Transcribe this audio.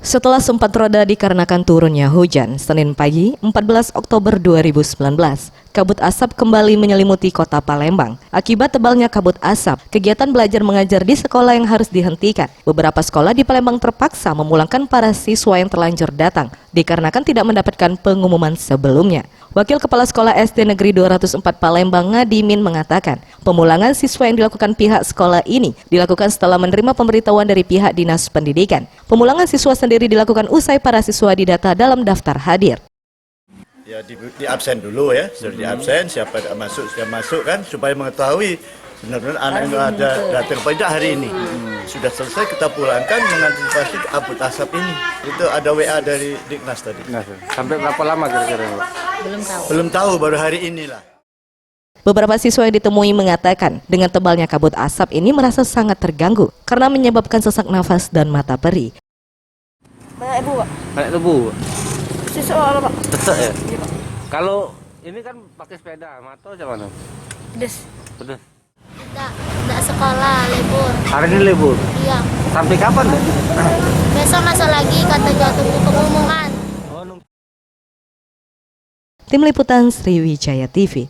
Setelah sempat reda dikarenakan turunnya hujan, Senin pagi 14 Oktober 2019, kabut asap kembali menyelimuti kota Palembang. Akibat tebalnya kabut asap, kegiatan belajar mengajar di sekolah yang harus dihentikan. Beberapa sekolah di Palembang terpaksa memulangkan para siswa yang terlanjur datang, dikarenakan tidak mendapatkan pengumuman sebelumnya. Wakil Kepala Sekolah SD Negeri 204 Palembang Ngadimin mengatakan, pemulangan siswa yang dilakukan pihak sekolah ini dilakukan setelah menerima pemberitahuan dari pihak Dinas Pendidikan. Pemulangan siswa sendiri dilakukan usai para siswa didata dalam daftar hadir. Ya di absen dulu ya, sudah di absen, siapa tidak masuk sudah masuk kan, supaya mengetahui benar-benar anak yang ada datang pada hari ini. Sudah selesai kita pulangkan mengantisipasi kabut asap ini. Itu ada WA dari Diknas tadi. Sampai berapa lama kira-kira? Belum tahu, baru hari inilah. Beberapa siswa yang ditemui mengatakan dengan tebalnya kabut asap ini merasa sangat terganggu karena menyebabkan sesak nafas dan mata perih. Banyak ibu, Pak. Banyak debu. Siswa apa, Pak? Sesak ya? Iya, Pak. Kalau ini kan pakai sepeda, mata macam mana? Pedes. Pedas. Tidak sekolah, libur. Hari ini libur. Iya. Sampai kapan ya? Besok masuk lagi, katanya tunggu pengumuman. Tim Liputan Sriwijaya TV.